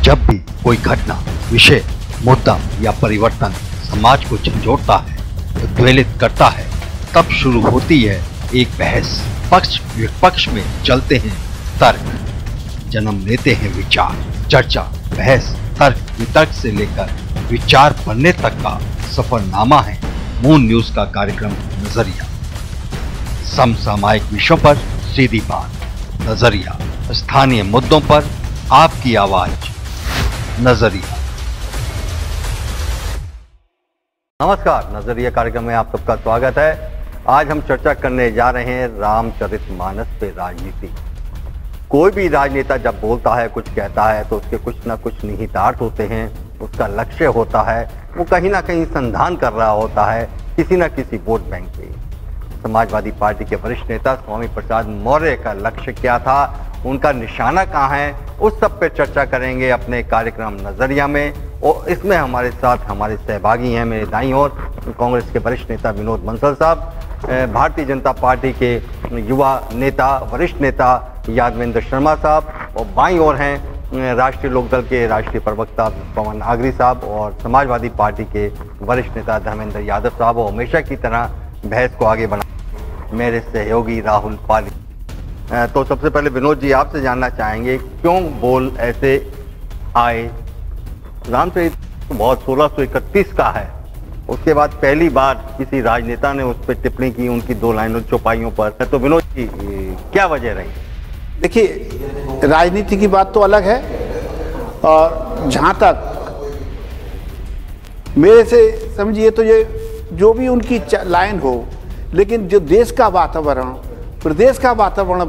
जब भी कोई घटना, विषय, मुद्दा या परिवर्तन समाज को झंझोड़ता है, उद्वेलित करता है, तब शुरू होती है एक बहस। पक्ष विपक्ष में चलते हैं तर्क, जन्म लेते हैं विचार। चर्चा, बहस, तर्क वितर्क से लेकर विचार बनने तक का सफरनामा है मून न्यूज का कार्यक्रम नजरिया। समसामयिक विषयों पर सीधी बात, नजरिया। स्थानीय मुद्दों पर आपकी आवाज, नजरिया। नमस्कार, नजरिया कार्यक्रम में आप सबका स्वागत है। आज हम चर्चा करने जा रहे हैं रामचरितमानस पे राजनीति। कोई भी राजनेता जब बोलता है, कुछ कहता है, तो उसके कुछ ना कुछ निहितार्थ होते हैं, उसका लक्ष्य होता है, वो कहीं ना कहीं संधान कर रहा होता है किसी न किसी वोट बैंक पे। समाजवादी पार्टी के वरिष्ठ नेता स्वामी प्रसाद मौर्य का लक्ष्य क्या था, उनका निशाना कहाँ है, उस सब पे चर्चा करेंगे अपने कार्यक्रम नजरिया में। और इसमें हमारे साथ हमारे सहभागी हैं मेरे दाईं ओर कांग्रेस के वरिष्ठ नेता विनोद बंसल साहब, भारतीय जनता पार्टी के युवा नेता, वरिष्ठ नेता यादवेंद्र शर्मा साहब, और बाईं ओर हैं राष्ट्रीय लोकदल के राष्ट्रीय प्रवक्ता पवन आगरी साहब और समाजवादी पार्टी के वरिष्ठ नेता धर्मेंद्र यादव साहब। और हमेशा की तरह बहस को आगे बढ़ा मेरे सहयोगी राहुल पाली। तो सबसे पहले विनोद जी, आपसे जानना चाहेंगे क्यों बोल ऐसे आए। रामचरित बहुत 1631 का है, उसके बाद पहली बार किसी राजनेता ने उस पर टिप्पणी की, उनकी दो लाइनों चौपाइयों पर। तो विनोद जी, क्या वजह रही? देखिए, राजनीति की बात तो अलग है, और जहाँ तक मेरे से समझिए तो ये जो भी उनकी लाइन हो, लेकिन जो देश का वातावरण, प्रदेश का वातावरण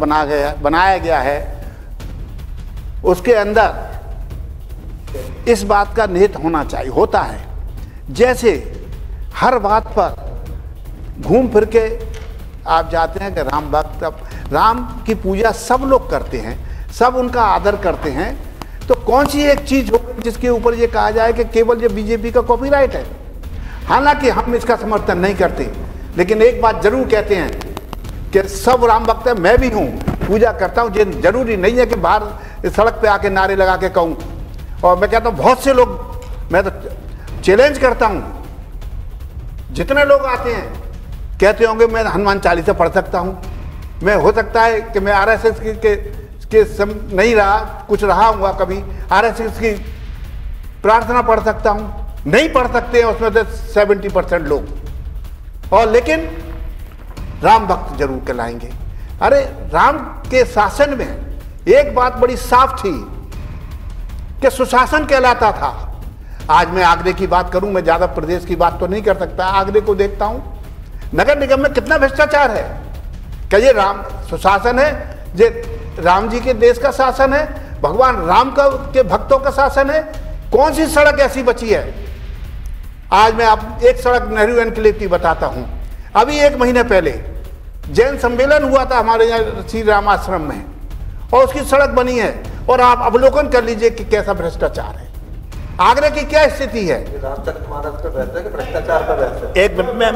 बनाया गया है, उसके अंदर इस बात का निहित होना चाहिए, होता है। जैसे हर बात पर घूम फिर के आप जाते हैं कि राम भक्त, राम की पूजा सब लोग करते हैं, सब उनका आदर करते हैं, तो कौन सी एक चीज हो जिसके ऊपर ये कहा जाए कि केवल ये बीजेपी का कॉपीराइट है। हालांकि हम इसका समर्थन नहीं करते, लेकिन एक बात जरूर कहते हैं कि सब राम भक्त है, मैं भी हूँ, पूजा करता हूँ। ये जरूरी नहीं है कि बाहर सड़क पे आके नारे लगा के कहूँ। और मैं कहता हूँ बहुत से लोग, मैं तो चैलेंज करता हूँ, जितने लोग आते हैं कहते होंगे मैं हनुमान चालीसा पढ़ सकता हूँ, मैं हो सकता है कि मैं आरएसएस के नहीं रहा, कुछ रहा हुआ कभी, आरएसएस की प्रार्थना पढ़ सकता हूँ। नहीं पढ़ सकते हैं उसमें से 70% लोग, और लेकिन राम भक्त जरूर कहलाएंगे। अरे राम के शासन में एक बात बड़ी साफ थी कि सुशासन कहलाता था। आज मैं आगरे की बात करूं, मैं ज्यादा प्रदेश की बात तो नहीं कर सकता। आगरे को देखता हूं, नगर निगम में कितना भ्रष्टाचार है। क्या ये राम सुशासन है? ये राम जी के देश का शासन है? भगवान राम का के भक्तों का शासन है? कौन सी सड़क ऐसी बची है? आज मैं आप एक सड़क नेहरू एनक्लेव की बताता हूं। अभी 1 महीने पहले जैन सम्मेलन हुआ था हमारे यहाँ श्री राम आश्रम में, और उसकी सड़क बनी है, और आप अवलोकन कर लीजिए कि कैसा भ्रष्टाचार है। आगरा की क्या स्थिति है? रामचरितमानस पे बहस है कि भ्रष्टाचार पे बहस है? एक मैं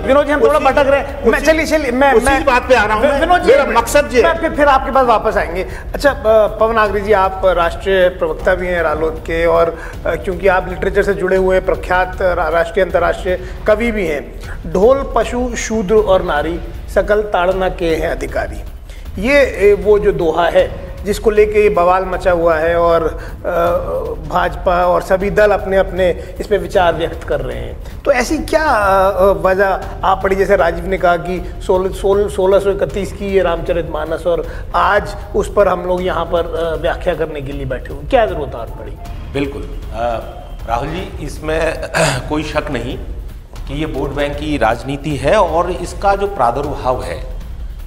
विनोद जी, हम थोड़ा भटक रहे हैं। मैं चलिए मैं उसी बात पे आ रहा हूँ। विनोद जी, मेरा मकसद ये मैं फिर आपके पास वापस आएंगे। अच्छा, पवन आगरी जी, आप राष्ट्रीय प्रवक्ता भी हैं रालोद के, और क्योंकि आप लिटरेचर से जुड़े हुए प्रख्यात राष्ट्रीय अंतर्राष्ट्रीय कवि भी हैं। ढोल पशु शूद्र और नारी सकल ताड़ना के हैं अधिकारी, ये वो जो दोहा है जिसको लेके ये बवाल मचा हुआ है, और भाजपा और सभी दल अपने अपने इस पे विचार व्यक्त कर रहे हैं। तो ऐसी क्या वजह आप पड़ी? जैसे राजीव ने कहा कि 1631 की ये रामचरितमानस, और आज उस पर हम लोग यहाँ पर व्याख्या करने के लिए बैठे हुए, क्या जरूरत आ पड़ी? बिल्कुल राहुल जी, इसमें कोई शक नहीं कि ये वोट बैंक की राजनीति है, और इसका जो प्रादुर्भाव है,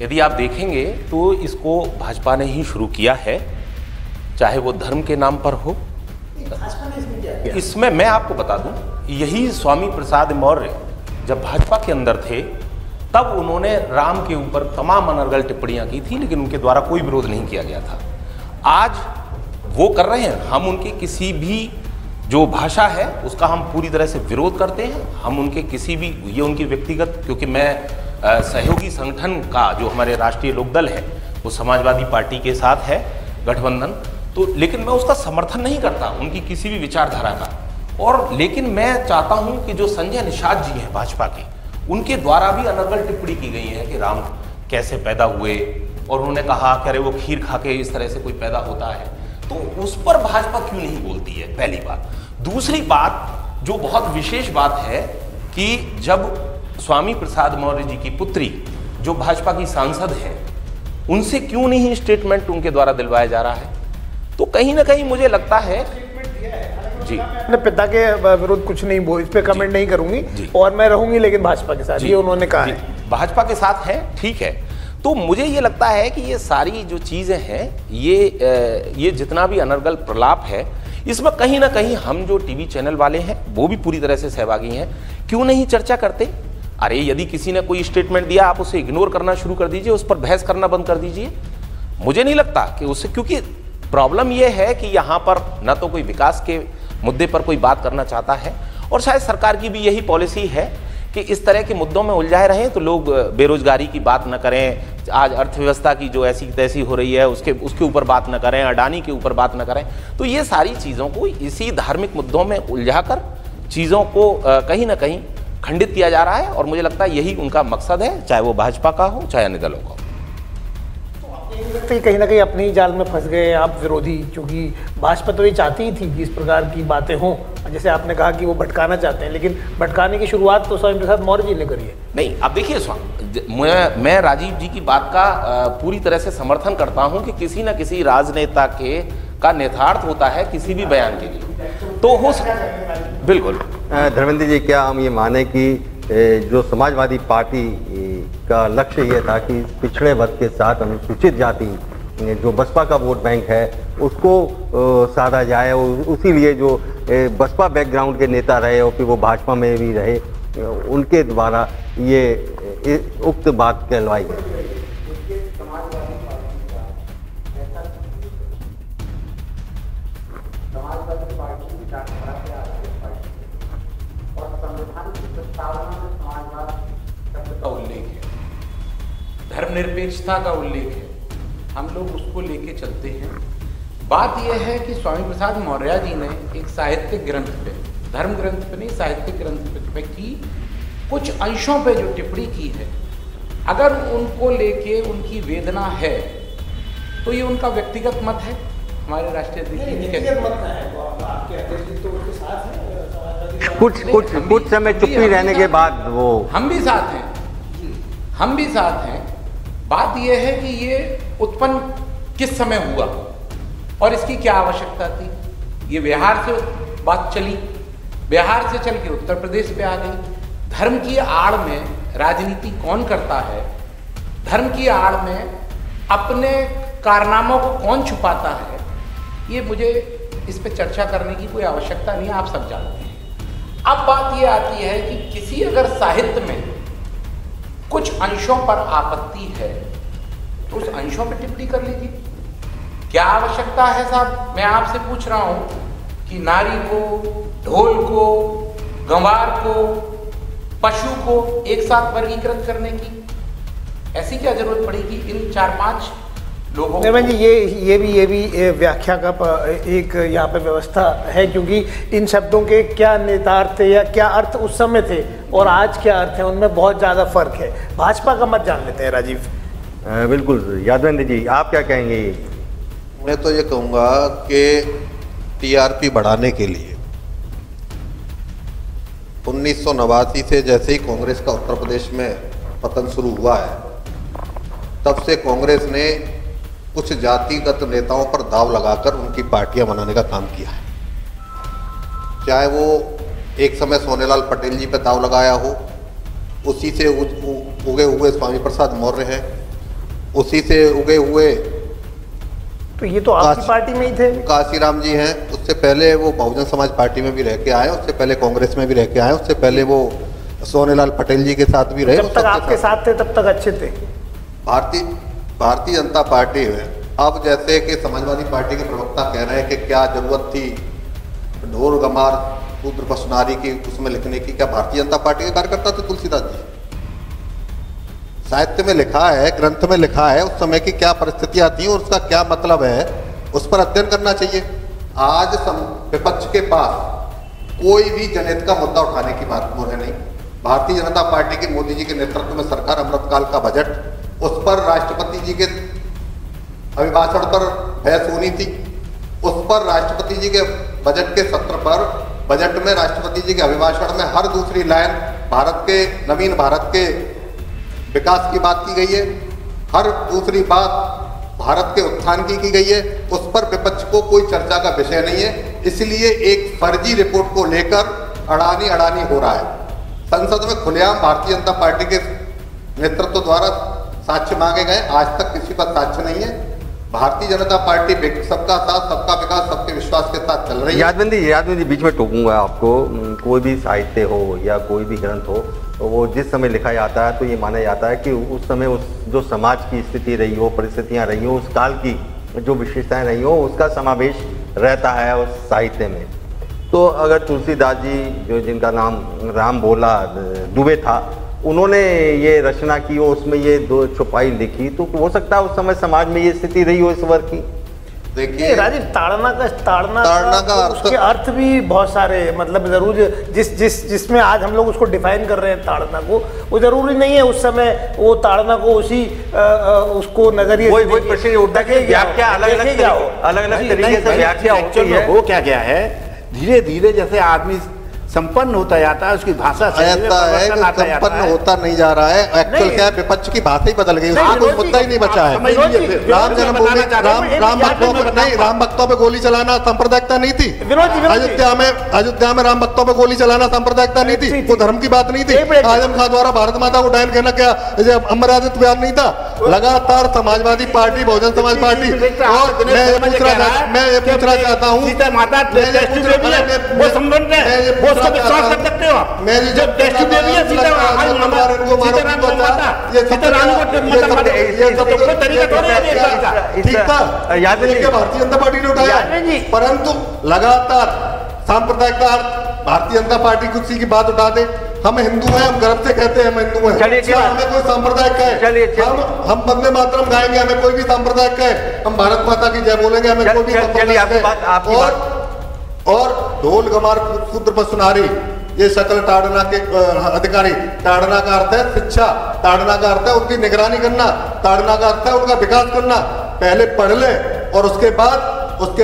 यदि आप देखेंगे तो इसको भाजपा ने ही शुरू किया है, चाहे वो धर्म के नाम पर हो। इसमें मैं आपको बता दूं, यही स्वामी प्रसाद मौर्य जब भाजपा के अंदर थे, तब उन्होंने राम के ऊपर तमाम अनर्गल टिप्पणियां की थी, लेकिन उनके द्वारा कोई विरोध नहीं किया गया था। आज वो कर रहे हैं, हम उनकी किसी भी जो भाषा है उसका हम पूरी तरह से विरोध करते हैं। हम उनके किसी भी, ये उनकी व्यक्तिगत, क्योंकि मैं सहयोगी संगठन का जो हमारे राष्ट्रीय लोकदल है वो समाजवादी पार्टी के साथ है गठबंधन, तो लेकिन मैं उसका समर्थन नहीं करता उनकी किसी भी विचारधारा का। और लेकिन मैं चाहता हूं कि जो संजय निषाद जी हैं भाजपा के, उनके द्वारा भी अनर्गल टिप्पणी की गई है कि राम कैसे पैदा हुए, और उन्होंने कहा कि अरे वो खीर खा के इस तरह से कोई पैदा होता है, तो उस पर भाजपा क्यों नहीं बोलती है, पहली बात। दूसरी बात जो बहुत विशेष बात है कि जब स्वामी प्रसाद मौर्य जी की पुत्री जो भाजपा की सांसद है, उनसे क्यों नहीं स्टेटमेंट उनके द्वारा दिलवाया जा रहा है। तो कहीं ना कहीं मुझे लगता है जी, अपने पिता के विरुद्ध कुछ नहीं बोल, इस पे कमेंट नहीं करूंगी और मैं रहूंगी लेकिन भाजपा के साथ, ये उन्होंने कहा है। भाजपा के साथ है, ठीक है। तो मुझे ये लगता है कि ये सारी जो चीजें हैं, ये जितना भी अनर्गल प्रलाप है, इसमें कहीं ना कहीं हम जो टीवी चैनल वाले हैं वो भी पूरी तरह से सहभागी हैं। क्यों नहीं चर्चा करते? अरे यदि किसी ने कोई स्टेटमेंट दिया, आप उसे इग्नोर करना शुरू कर दीजिए, उस पर बहस करना बंद कर दीजिए। मुझे नहीं लगता कि उससे, क्योंकि प्रॉब्लम यह है कि यहाँ पर न तो कोई विकास के मुद्दे पर कोई बात करना चाहता है, और शायद सरकार की भी यही पॉलिसी है कि इस तरह के मुद्दों में उलझाए रहें तो लोग बेरोजगारी की बात न करें, आज अर्थव्यवस्था की जो ऐसी तैसी हो रही है उसके ऊपर बात न करें, अडानी के ऊपर बात न करें। तो ये सारी चीज़ों को इसी धार्मिक मुद्दों में उलझाकर चीज़ों को कहीं ना कहीं खंडित किया जा रहा है, और मुझे लगता है यही उनका मकसद है, चाहे वो भाजपा का हो चाहे अन्य दलों का हो। तो कहीं ना कहीं अपने ही जाल में फंस गए आप विरोधी, क्योंकि भाजपा तो ये चाहती ही थी कि इस प्रकार की बातें हों, जैसे आपने कहा कि वो भटकाना चाहते हैं, लेकिन भटकाने की शुरुआत तो स्वामी प्रसाद मौर्य जी ने करी है। नहीं, अब देखिए मैं राजीव जी की बात का पूरी तरह से समर्थन करता हूं कि किसी न किसी राजनेता का नेतार्थ होता है किसी भी बयान के लिए, तो हो सकता। बिल्कुल धर्मेंद्र जी, क्या हम ये माने कि जो समाजवादी पार्टी का लक्ष्य ये था कि पिछड़े वर्ग के साथ अनुसूचित जाति जो बसपा का वोट बैंक है उसको साधा जाए, और उसी लिए जो बसपा बैकग्राउंड के नेता रहे और फिर वो भाजपा में भी रहे, उनके द्वारा ये उक्त बात कहलवाई गई? का उल्लेख है, धर्मनिरपेक्षता का उल्लेख है, हम लोग उसको लेके चलते हैं। बात यह है कि स्वामी प्रसाद मौर्य जी ने एक साहित्यिक ग्रंथ पे, धर्म ग्रंथ पे नहीं, साहित्यिक ग्रंथ पे की कुछ अंशों पे जो टिप्पणी की है, अगर उनको लेके उनकी वेदना है तो ये उनका व्यक्तिगत मत है। हमारे राष्ट्रीय कुछ समय चुप्पी रहने के बाद वो हम भी साथ हैं, हम भी साथ हैं। बात यह है कि ये उत्पन्न किस समय हुआ और इसकी क्या आवश्यकता थी। ये बिहार से बात चली, बिहार से चल के उत्तर प्रदेश पे आ गई। धर्म की आड़ में राजनीति कौन करता है, धर्म की आड़ में अपने कारनामों को कौन छुपाता है, ये मुझे इस पे चर्चा करने की कोई आवश्यकता नहीं है, आप सब जानते हैं। अब बात ये आती है कि किसी अगर साहित्य में कुछ अंशों पर आपत्ति है तो उस अंशों पर टिप्पणी कर लीजिए, क्या आवश्यकता है साहब। मैं आपसे पूछ रहा हूं कि नारी को, ढोल को, गंवार को, पशु को एक साथ वर्गीकृत करने की ऐसी क्या जरूरत पड़ेगी इन 4-5 लोगों को? नहीं जी, ये भी व्याख्या का एक यहाँ पे व्यवस्था है, क्योंकि इन शब्दों के क्या नेतार्थ थे या क्या अर्थ उस समय थे और आज क्या अर्थ है, उनमें बहुत ज़्यादा फर्क है। भाजपा का मत जान लेते हैं राजीव। बिल्कुल, यादवेंद्र जी आप क्या कहेंगे? मैं तो ये कहूँगा कि टीआरपी बढ़ाने के लिए 1989 से जैसे ही कांग्रेस का उत्तर प्रदेश में पतन शुरू हुआ है, तब से कांग्रेस ने कुछ जातिगत नेताओं पर दाव लगाकर उनकी पार्टियां बनाने का काम किया है। चाहे वो एक समय सोनेलाल पटेल जी पे दाव लगाया हो, उसी से उगे हुए स्वामी प्रसाद मौर्य हैं, उसी से उगे हुए तो ये तो आपकी पार्टी में ही थे, काशीराम जी हैं, उससे पहले वो बहुजन समाज पार्टी में भी रह के आए, उससे पहले कांग्रेस में भी रह के आए, उससे पहले वो सोनेलाल पटेल जी के साथ भी रहे। जब तक आपके साथ थे तब तक अच्छे थे। भारतीय जनता पार्टी में अब जैसे कि समाजवादी पार्टी के प्रवक्ता कह रहे हैं कि क्या जरूरत थी ढोल गमार शूद्र पशुनारी की उसमें लिखने की, क्या भारतीय जनता पार्टी के कार्यकर्ता थे तुलसीदास जी? साहित्य में लिखा है, ग्रंथ में लिखा है उस समय की क्या परिस्थितियां थी और उसका क्या मतलब है उस पर अध्ययन करना चाहिए। आज विपक्ष के पास कोई भी जनहित का मुद्दा उठाने की बात वो है नहीं। भारतीय जनता पार्टी की मोदी जी के नेतृत्व में सरकार अमृतकाल का बजट, उस पर राष्ट्रपति जी के अभिभाषण पर बहस होनी थी, उस पर राष्ट्रपति जी के बजट के सत्र पर बजट में राष्ट्रपति जी के अभिभाषण में हर दूसरी लाइन भारत के नवीन भारत के विकास की बात की गई है, हर दूसरी बात भारत के उत्थान की गई है। उस पर विपक्ष को कोई चर्चा का विषय नहीं है, इसलिए एक फर्जी रिपोर्ट को लेकर अड़ानी हो रहा है। संसद में खुलेआम भारतीय जनता पार्टी के नेतृत्व द्वारा साक्ष्य मांगे गए, आज तक किसी पर साक्ष्य नहीं है। भारतीय जनता पार्टी सबका साथ, सबका विकास, सबके विश्वास के साथ चल रही है। यादव जी बीच में टोकूंगा आपको। कोई भी साहित्य हो या कोई भी ग्रंथ हो, तो वो जिस समय लिखा जाता है तो ये माना जाता है कि उस समय उस जो समाज की स्थिति रही हो, परिस्थितियां रही हो, उस काल की जो विशेषताएं रही हो, उसका समावेश रहता है उस साहित्य में। तो अगर तुलसीदास जी, जो जिनका नाम राम भोला दुबे था, उन्होंने ये रचना की हो, उसमें ये दो छुपाई लिखी, तो हो सकता है उस समय समाज में ये स्थिति रही हो इस वर्ग की। देखिए राजीव, ताड़ना का उसके अर्थ भी बहुत सारे, मतलब जरूर जिसमें आज हम लोग उसको डिफाइन कर रहे हैं ताड़ना को, वो जरूरी नहीं है उस समय वो ताड़ना को उसी उसको नजरिए वही प्रश्न उठता है कि व्याख्या अलग-अलग तरीके से व्याख्या होती है। वो क्या है, धीरे धीरे जैसे आदमी संपन्न होता जाता है, उसकी भाषा संपन्न होता नहीं जा रहा है। एक्चुअल क्या है, विपक्ष की भाषा ही बदल गई, उसका कोई मुद्दा ही नहीं बचा है। राम जन्मभूमि, राम भक्तों पे गोली चलाना सांप्रदायिकता नहीं थी। अयोध्या में राम भक्तों पे गोली चलाना सांप्रदायिकता नहीं थी, वो धर्म की बात नहीं थी। आजम खान द्वारा भारत माता को डायन कहना क्या अमर आदित्य बयान नहीं था। लगातार समाजवादी पार्टी, बहुजन समाज पार्टी, और मैं ये पूछना चाहता हूँ, विश्वास कर सकते हो आप? जब टेस्ट देवी है सीता भारतीय जनता पार्टी ने उठाया, परंतु लगातार सांप्रदायिकता भारतीय जनता पार्टी कुछ की बात उठा दे। हम हिंदू हैं, हम गर्व से कहते हैं हम हिंदू हैं, हमें कोई सांप्रदायिक है, हम वंदे मातरम गाएंगे, हमें कोई भी सांप्रदायिक है, हम भारत माता की जय बोलेंगे, हमें कोई भी सांप्रदायिक है। और ढोल गमार शूद्र पर सुनारी, ये सकल ताड़ना के अधिकारी। ताड़ना का अर्थ है शिक्षा, ताड़ना का अर्थ है उनकी निगरानी करना, ताड़ना का अर्थ है उनका विकास करना। पहले पढ़ ले और उसके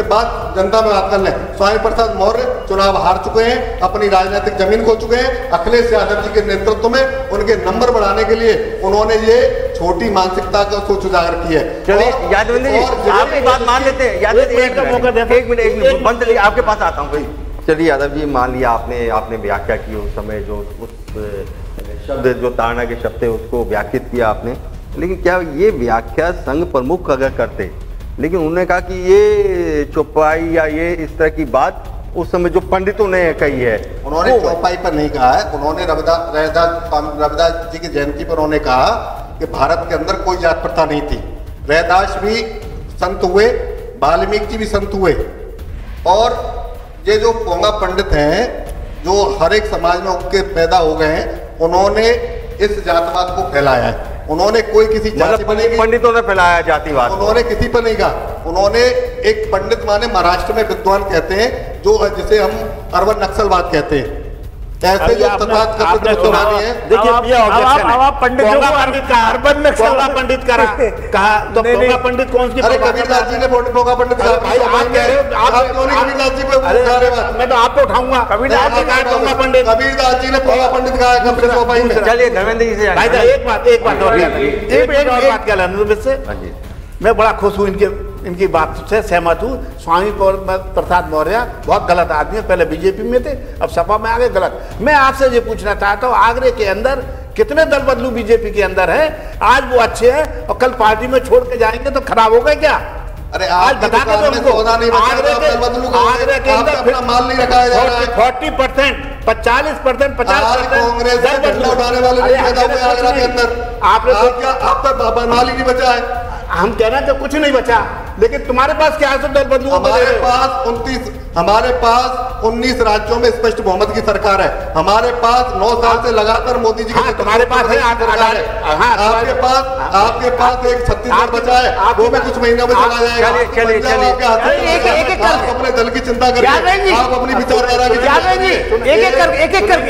बाद जनता में बात कर ले। स्वामी प्रसाद मौर्य चुनाव हार चुके हैं, अपनी राजनीतिक जमीन खो चुके हैं। अखिलेश यादव जी के नेतृत्व में उनके नंबर बढ़ाने के लिए उन्होंने ये छोटी मानसिकता का सोच उजागर की है। चलिए यादव जी, आपकी बात मान लेते हैं। एक मिनट आपके पास आता हूँ। चलिए यादव जी, मान लिया आपने व्याख्या की, उस समय जो उस शब्द जो ताड़ना के शब्द थे उसको व्याख्यात किया आपने, लेकिन क्या ये व्याख्या संघ प्रमुख अगर करते, लेकिन उन्होंने कहा कि ये चौपाई या ये इस तरह की बात उस समय जो पंडितों ने कही है, उन्होंने चौपाई पर नहीं कहा है। उन्होंने रविदास जी की जयंती पर उन्होंने कहा कि भारत के अंदर कोई जात प्रथा नहीं थी। रैदास भी संत हुए, वाल्मीकि जी भी संत हुए, और ये जो पोंगा पंडित हैं जो हर एक समाज में उनके पैदा हो गए हैं, उन्होंने इस जातिवाद को फैलाया है। उन्होंने कोई किसी जाति पर नहीं, पंडितों ने फैलाया जातिवाद, उन्होंने किसी पर नहीं कहा। उन्होंने एक पंडित माने महाराष्ट्र में विद्वान कहते हैं, जो जिसे हम अरबन नक्सलवाद कहते हैं, ऐसे जो तथाकथित विद्वान हैं। देखिए आप पंडितों को अरबन नक्सलवाद पंडित कहा, तो पोंगा पंडित कौन सी? अरे कबीरदास जी ने पोंगा पंडित कहा। भाई आप कह रहे हो, आप कबीरदास जी पे, मैं तो आपको उठाऊंगा। कबीरदास जी ने पोंगा पंडित कहा है। चलिए धर्मेंद्र जी से भाई एक बात और बात क्या, मैं बड़ा खुश हूँ इनकी बात से सहमत हूँ। स्वामी प्रसाद मौर्य बहुत गलत आदमी है, पहले बीजेपी में थे, अब सपा में आ गए, गलत। मैं आपसे ये पूछना चाहता हूँ, आगरे के अंदर कितने दल बदलू बीजेपी के अंदर है? आज वो अच्छे हैं और कल पार्टी में छोड़ के जाएंगे तो खराब हो गए क्या? अरे आज बता के तो हमको आगरे के अंदर अपना माल नहीं रखा जा रहा है। 40%, 40%, 50% कांग्रेस से झंडा उठाने वाले आगरा के अंदर आपका माल ही नहीं बचा है। हम कह रहे हैं कि कुछ नहीं बचा, लेकिन तुम्हारे पास क्या है? दल बदलू हमारे पास 19 राज्यों में स्पष्ट बहुमत की सरकार है। हमारे पास 9 साल से लगातार मोदी जी के तुम्हारे पास है आपके पास एक छत्तीसगढ़ बचा है, वो भी कुछ महीनों में चला जाएगा। आप अपने दल की चिंता करिए, आप अपनी विचारधारा की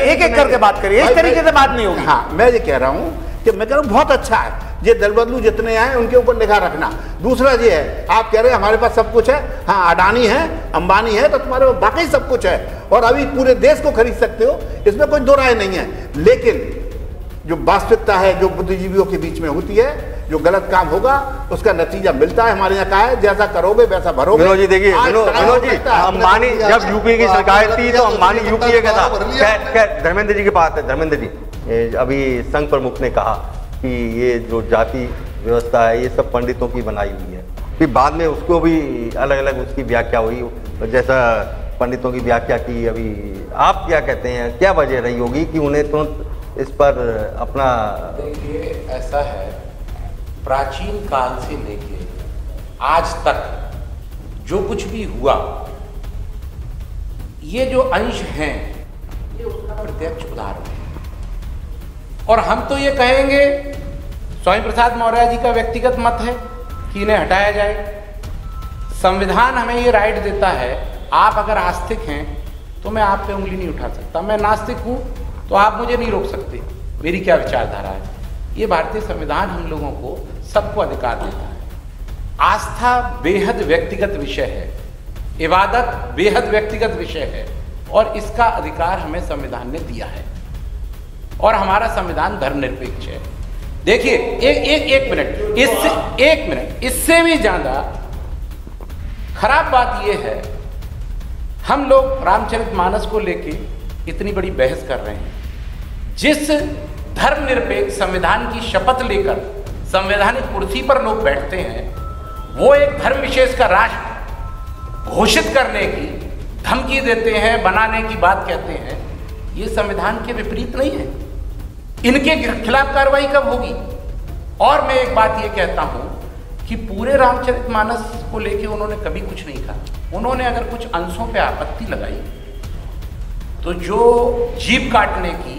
एक एक करके बात करिए, इस तरीके से बात नहीं होगी। हाँ, मैं ये कह रहा हूँ कि मैं कह रहा हूँ बहुत अच्छा है ये दल बदलू जितने आए उनके ऊपर निगाह रखना। दूसरा ये है, आप कह रहे हैं हमारे पास सब कुछ है, हाँ अडानी है, अंबानी है, तो तुम्हारे पास बाकी सब कुछ है और अभी पूरे देश को खरीद सकते हो, इसमें कोई दो राय नहीं है। लेकिन जो वास्तविकता है जो बुद्धिजीवियों के बीच में होती है, जो गलत काम होगा उसका नतीजा मिलता है। हमारे यहाँ कहा है जैसा करोगे वैसा भरोगे। विनोद जी देखिए, विनोद जी अंबानी जब यूपी की सरकार थी तो अंबानी यूपीए का था। धर्मेंद्र जी के पास है, धर्मेंद्र जी अभी संघ प्रमुख ने कहा कि ये जो जाति व्यवस्था है ये सब पंडितों की बनाई हुई है, फिर बाद में उसको भी अलग अलग उसकी व्याख्या हुई, जैसा पंडितों की व्याख्या की। अभी आप क्या कहते हैं, क्या वजह रही होगी कि उन्हें तुरंत इस पर अपना? देखिए ऐसा है, प्राचीन काल से लेके आज तक जो कुछ भी हुआ, ये जो अंश हैं ये उसका प्रत्यक्ष उदाहरण है। और हम तो ये कहेंगे, स्वामी प्रसाद मौर्य जी का व्यक्तिगत मत है कि इन्हें हटाया जाए। संविधान हमें ये राइट देता है, आप अगर आस्तिक हैं तो मैं आप पे उंगली नहीं उठा सकता, मैं नास्तिक हूं तो आप मुझे नहीं रोक सकते, मेरी क्या विचारधारा है। ये भारतीय संविधान हम लोगों को सबको अधिकार देता है। आस्था बेहद व्यक्तिगत विषय है, इबादत बेहद व्यक्तिगत विषय है और इसका अधिकार हमें संविधान ने दिया है और हमारा संविधान धर्मनिरपेक्ष है। देखिए एक मिनट, इससे भी ज्यादा खराब बात यह है, हम लोग रामचरितमानस को लेके इतनी बड़ी बहस कर रहे हैं। जिस धर्मनिरपेक्ष संविधान की शपथ लेकर संवैधानिक कुर्सी पर लोग बैठते हैं, वो एक धर्म विशेष का राष्ट्र घोषित करने की धमकी देते हैं, बनाने की बात कहते हैं, ये संविधान के विपरीत नहीं है। इनके खिलाफ कार्रवाई कब होगी? और मैं एक बात ये कहता हूं कि पूरे रामचरितमानस को लेके उन्होंने कभी कुछ नहीं कहा। उन्होंने अगर कुछ अंशों पे आपत्ति लगाई तो जो जीभ काटने की,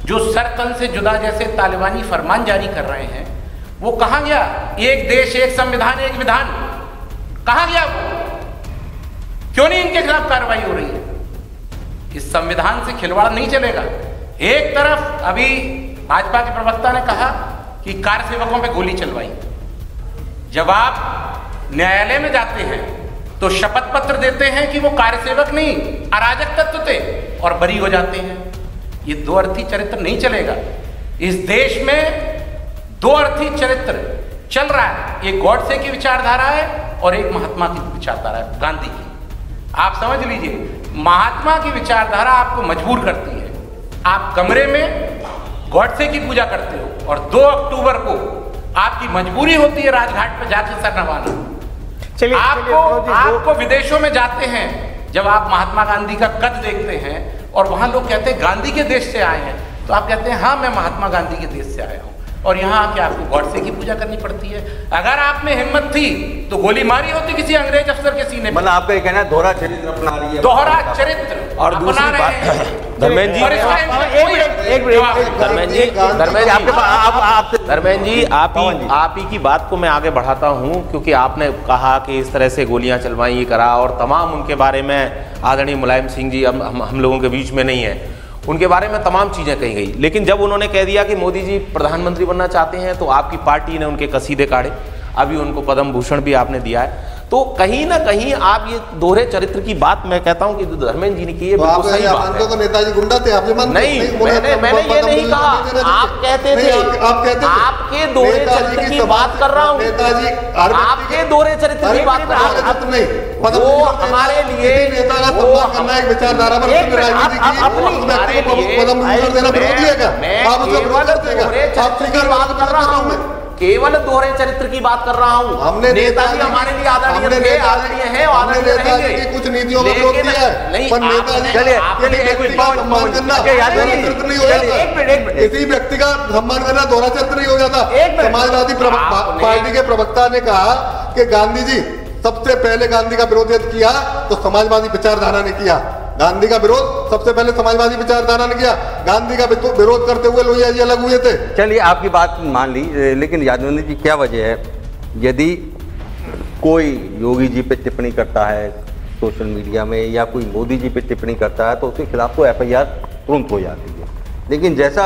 जो सर तन से जुदा जैसे तालिबानी फरमान जारी कर रहे हैं, वो कहां गया? एक देश एक संविधान एक विधान, कहां गया वो? क्यों नहीं इनके खिलाफ कार्रवाई हो रही है? इस संविधान से खिलवाड़ नहीं चलेगा। एक तरफ अभी भाजपा के प्रवक्ता ने कहा कि कार सेवकों पे गोली चलवाई। जब आप न्यायालय में जाते हैं तो शपथ पत्र देते हैं कि वो कार्य सेवक नहीं अराजक तत्व थे और बरी हो जाते हैं। ये दो अर्थी चरित्र नहीं चलेगा। इस देश में दो अर्थी चरित्र चल रहा है, एक गॉडसे की विचारधारा है और एक महात्मा की विचारधारा है, गांधी की। आप समझ लीजिए, महात्मा की विचारधारा आपको मजबूर करती है। आप कमरे में गॉडसे की पूजा करते हो और 2 अक्टूबर को आपकी मजबूरी होती है राजघाट पर जाके सर नवाना। चलिए आपको विदेशों में जाते हैं, जब आप महात्मा गांधी का कद देखते हैं और वहां लोग कहते हैं गांधी के देश से आए हैं, तो आप कहते हैं हाँ मैं महात्मा गांधी के देश से आया हूं, और यहाँ आके आपको गॉडसे की पूजा करनी पड़ती है। अगर आप में हिम्मत थी तो गोली मारी होती किसी अंग्रेज अफसर के सीने पर। मतलब आपका ये कहना है दोहरा चरित्र अपना रही है, दोहरा चरित्र और दूसरी बात धर्मेंद्र जी, धर्मेंद्र जी आप ही की बात को मैं आगे बढ़ाता हूं, क्योंकि आपने कहा कि इस तरह से गोलियां चलवाई, ये करा, और तमाम उनके बारे में आदरणीय मुलायम सिंह जी हम लोगों के बीच में नहीं है, उनके बारे में तमाम चीजें कही गई। लेकिन जब उन्होंने कह दिया कि मोदी जी प्रधानमंत्री बनना चाहते हैं तो आपकी पार्टी ने उनके कसीदे काढ़े, अभी उनको पद्म भूषण भी आपने दिया है। तो कहीं ना कहीं आप ये दोहरे चरित्र की बात मैं कहता हूं कि धर्मेंद्र जी ने की है, बिल्कुल सही बात है। तो नेताजी गुंडा थे, आप नहीं, मैंने ये नहीं कहा, आप कहते थे, आपके दोहरे चरित्र की बात कर रहा हूं, आपके दोहरे चरित्र की बात कर रहा हूं। वो हमारे लिए विचारधारा केवल दोहरे चरित्र की बात कर रहा हूं। हमने नेताजी हमारे लिए आदरणीय थे, आदरणीय हैं, आदरणीय रहेंगे। कुछ नीतियों का विरोध किया है, नहीं, पर नेताजी किसी व्यक्ति का सम्मान करना दोहरा चरित्र नहीं हो जाता। समाजवादी पार्टी के प्रवक्ता ने कहा कि गांधी जी सबसे पहले गांधी का विरोध किया तो समाजवादी विचारधारा ने किया, गांधी का विरोध सबसे पहले समाजवादी विचारधारा ने किया, गांधी का विरोध करते हुए लोहिया जी अलग हुए थे। चलिए आपकी बात मान ली, लेकिन यादवेंद्र जी क्या वजह है, यदि कोई योगी जी पे टिप्पणी करता है सोशल मीडिया में या कोई मोदी जी पे टिप्पणी करता है तो उसके खिलाफ तो FIR तुरंत हो जाती है, लेकिन जैसा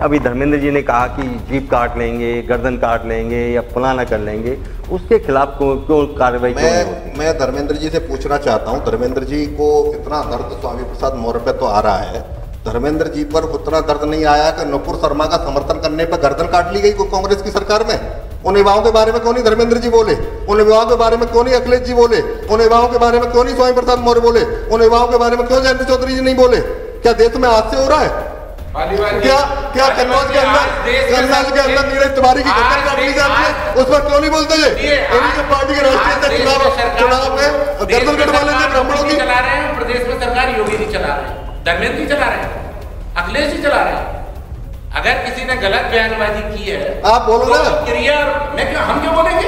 अभी धर्मेंद्र जी ने कहा कि जीप काट लेंगे, गर्दन काट लेंगे या फलाना कर लेंगे, उसके खिलाफ क्यों कार्रवाई क्यों नहीं होती? मैं धर्मेंद्र जी से पूछना चाहता हूं, धर्मेंद्र जी को इतना दर्द स्वामी प्रसाद मौर्य पे तो आ रहा है, धर्मेंद्र जी पर उतना दर्द नहीं आया कि नुपुर शर्मा का समर्थन करने पर गर्दन काट ली गई कांग्रेस की सरकार में? उन युवाओं के बारे में क्यों नहीं धर्मेंद्र जी बोले? उन युवाओं के बारे में क्यों नहीं अखिलेश जी बोले? उन युवाओं के बारे में क्यों नहीं स्वामी प्रसाद मौर्य बोले? उन युवाओं के बारे में क्यों जयंत चौधरी जी नहीं बोले? क्या देश में हादसे हो रहा है? क्या कन्नौज के अंदर नीरज तिवारी की गर्दन काट ली जाती है, उस पर क्यों नहीं बोलते? इन्हीं जो पार्टी के राष्ट्रीय चुनाव में गर्दन कटवा लेते ब्राह्मणों की। चला रहे हैं प्रदेश में सरकार, योगी जी चला रहे हैं, धर्मेंद्र जी चला रहे हैं, अखिलेश जी चला रहे हैं। अगर किसी ने गलत बयानबाजी की है आप बोलो ना, क्रिया मैं क्यों, हम क्यों बोलेंगे?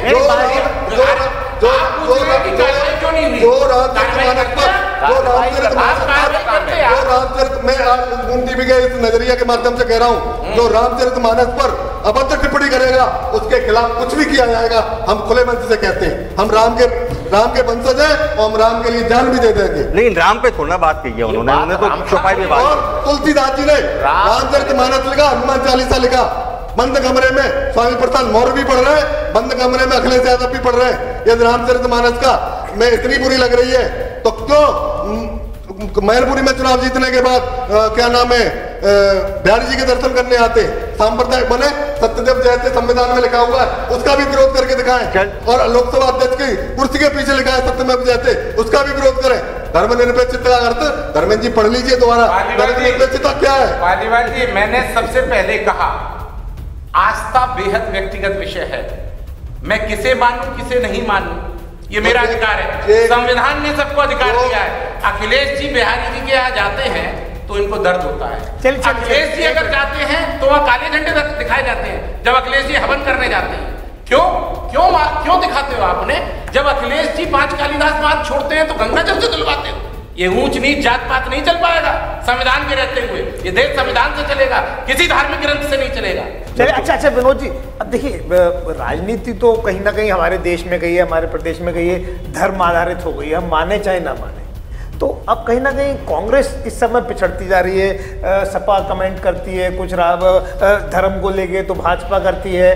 मैं टीवी के इस नजरिया के माध्यम से कह रहा हूँ, जो रामचरितमानस पर अभद्र टिप्पणी करेगा उसके खिलाफ कुछ भी किया जाएगा। हम खुले मन से कहते हैं, हम राम के वंशज हैं और हम राम के लिए जान भी दे देंगे। लेकिन राम पे थोड़ा बात कही है उन्होंने तो छुपाई में बात। और तुलसीदास जी ने रामचरितमानस लिखा, हनुमान चालीसा लिखा, बंद कमरे में स्वामी प्रसाद मौर्य भी पढ़ रहे हैं, बंद कमरे में अखिलेश यादव भी पढ़ रहे हैं। यदि रामचरितमानस का मैं इतनी बुरी लग रही है तो क्यों मैनपुरी में चुनाव जीतने के बाद क्या नाम है बिहारी जी के दर्शन करने आते, सांप्रदायिक बने, सत्यदेव जयते संविधान में लिखा हुआ है उसका भी विरोध करके दिखाएं, और लोकसभा अध्यक्ष की कुर्सी के पीछे लिखा है सत्यमेव जयते, उसका भी विरोध करें। धर्मनिरपेक्षता का अर्थ धर्मेंद्र जी पढ़ लीजिए दोबारा, धर्मनिरपेक्षता क्या है? पालीवाल जी, मैंने सबसे पहले कहा आस्था बेहद व्यक्तिगत विषय है, मैं किसे मानूं किसे नहीं मानूं ये मेरा अधिकार है, संविधान ने सबको अधिकार दिया है। अखिलेश जी बिहारी जी के यहाँ जाते हैं तो इनको दर्द होता है। अखिलेश जी अगर जाते हैं तो वह काले झंडे दिखाए जाते हैं। जब अखिलेश जी हवन करने जाते हैं, क्यों दिखाते हो आपने? जब अखिलेश जी 5 कालिदास मार्ग छोड़ते हैं तो गंगा जल से धुलवाते हो। ये ऊंच नीच जात पात नहीं चल पाएगा संविधान के रहते हुए, ये देश संविधान से चलेगा, किसी धार्मिक ग्रंथ से नहीं चलेगा। चलिए, अच्छा विनोद जी, अब देखिए राजनीति तो कहीं ना कहीं हमारे देश में गई है, हमारे प्रदेश में गई है, धर्म आधारित हो गई है, हम माने चाहे ना माने। तो अब कहीं ना कहीं कांग्रेस इस समय पिछड़ती जा रही है, सपा कमेंट करती है कुछ, धर्म को लेके तो भाजपा करती है,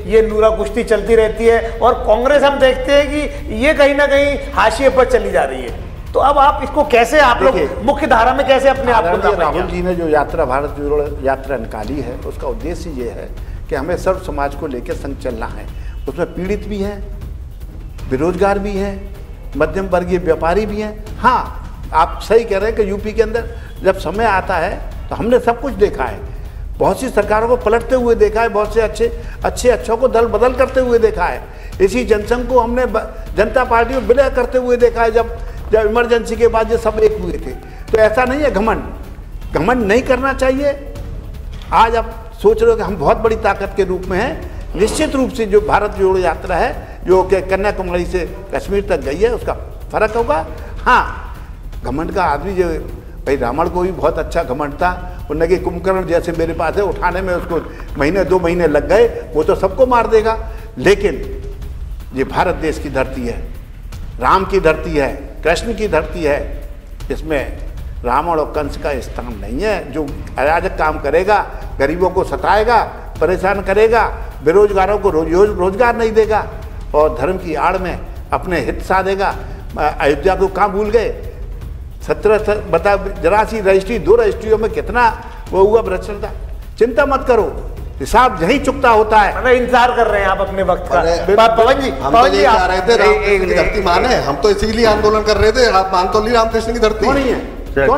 ये नूरा कुश्ती चलती रहती है, और कांग्रेस हम देखते हैं कि ये कहीं ना कहीं हाशिए पर चली जा रही है। तो अब आप इसको कैसे, आप लोग मुख्य धारा में कैसे अपने आप को? राहुल जी ने जो यात्रा भारत जोड़ो यात्रा निकाली है उसका उद्देश्य ये है कि हमें सर्व समाज को लेकर संग चलना है। उसमें पीड़ित भी हैं, बेरोजगार भी हैं, मध्यम वर्गीय व्यापारी भी हैं। हाँ, आप सही कह रहे हैं कि यूपी के अंदर जब समय आता है तो हमने सब कुछ देखा है, बहुत सी सरकारों को पलटते हुए देखा है, बहुत से अच्छों को दल बदल करते हुए देखा है। इसी जनसंघ को हमने जनता पार्टी को विलय करते हुए देखा है जब इमरजेंसी के बाद ये सब एक हुए थे। तो ऐसा नहीं है, घमंड नहीं करना चाहिए। आज आप सोच रहे हो कि हम बहुत बड़ी ताकत के रूप में हैं, निश्चित रूप से जो भारत जोड़ो यात्रा है जो कि कन्याकुमारी से कश्मीर तक गई है उसका फर्क होगा। हाँ, घमंड का आदमी जो भाई रावण को भी बहुत अच्छा घमंड था, उन्हें कि कुंभकर्ण जैसे मेरे पास है, उठाने में उसको महीने 2 महीने लग गए, वो तो सबको मार देगा। लेकिन ये भारत देश की धरती है, राम की धरती है, कृष्ण की धरती है, इसमें रावण और कंस का स्थान नहीं है। जो अराजक काम करेगा, गरीबों को सताएगा, परेशान करेगा, बेरोजगारों को रोजगार नहीं देगा और धर्म की आड़ में अपने हित साधेगा। अयोध्या को कहाँ भूल गए? 83 रजिस्ट्री, 2 रजिस्ट्रियों में कितना वो हुआ भ्रष्टाचार। चिंता मत करो, हिसाब यही चुकता होता है। मतलब इंतजार कर रहे हैं आप अपने वक्त का। पवन जी, हम तो यही कह रहे थे रामकृष्ण की धरती माने, हम तो इसीलिए आंदोलन कर रहे थे। आप मान तो ली रामकृष्ण की धरती नहीं है, वो